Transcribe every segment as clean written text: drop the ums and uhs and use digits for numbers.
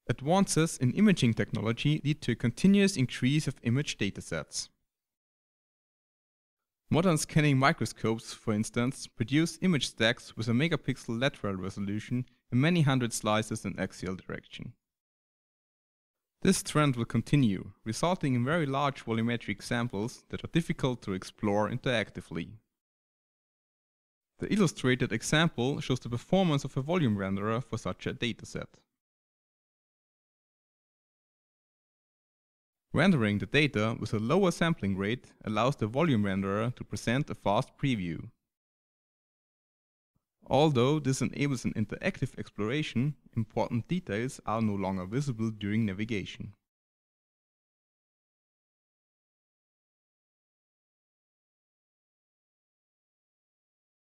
Advances in imaging technology lead to a continuous increase of image datasets. Modern scanning microscopes, for instance, produce image stacks with a megapixel lateral resolution and many hundred slices in axial direction. This trend will continue, resulting in very large volumetric samples that are difficult to explore interactively. The illustrated example shows the performance of a volume renderer for such a dataset. Rendering the data with a lower sampling rate allows the volume renderer to present a fast preview. Although this enables an interactive exploration, important details are no longer visible during navigation.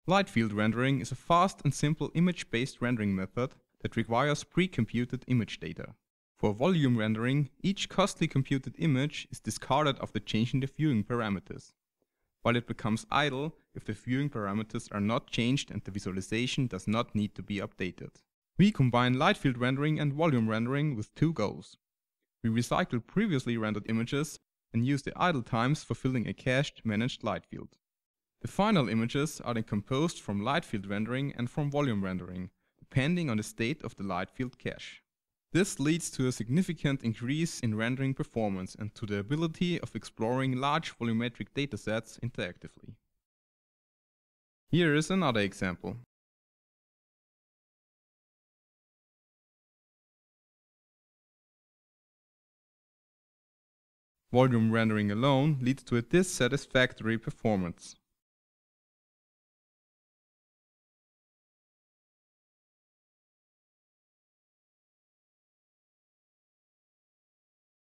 Light field rendering is a fast and simple image-based rendering method that requires pre-computed image data. For volume rendering, each costly computed image is discarded after changing the viewing parameters, while it becomes idle if the viewing parameters are not changed and the visualization does not need to be updated. We combine light field rendering and volume rendering with two goals. We recycle previously rendered images and use the idle times for filling a cached managed light field. The final images are then composed from light field rendering and from volume rendering, depending on the state of the light field cache. This leads to a significant increase in rendering performance and to the ability of exploring large volumetric datasets interactively. Here is another example. Volume rendering alone leads to a dissatisfactory performance.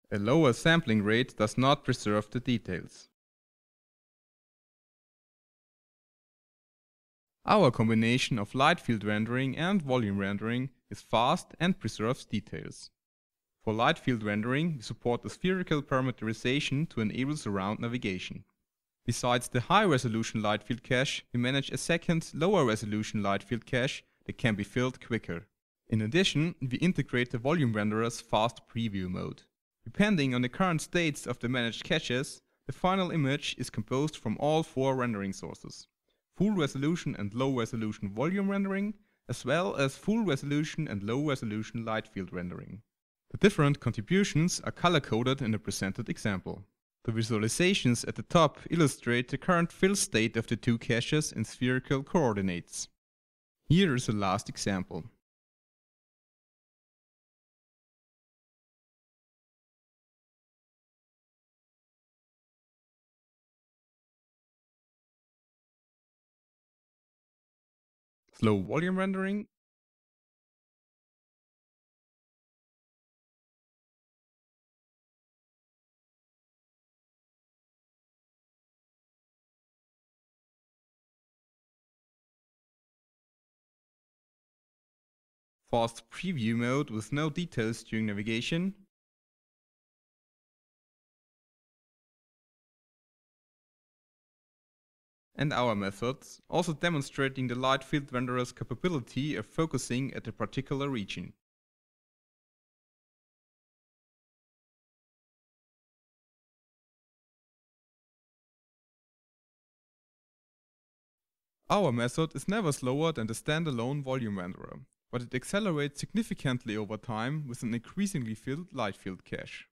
A lower sampling rate does not preserve the details. Our combination of light field rendering and volume rendering is fast and preserves details. For light field rendering, we support the spherical parameterization to enable surround navigation. Besides the high-resolution light field cache, we manage a second, lower-resolution light field cache that can be filled quicker. In addition, we integrate the volume renderer's fast preview mode. Depending on the current states of the managed caches, the final image is composed from all four rendering sources: full resolution and low resolution volume rendering, as well as full resolution and low resolution light field rendering. The different contributions are color-coded in the presented example. The visualizations at the top illustrate the current fill state of the two caches in spherical coordinates. Here is a last example. Slow volume rendering, fast preview mode with no details during navigation, and our methods, also demonstrating the light field renderer's capability of focusing at a particular region. Our method is never slower than the standalone volume renderer, but it accelerates significantly over time with an increasingly filled light field cache.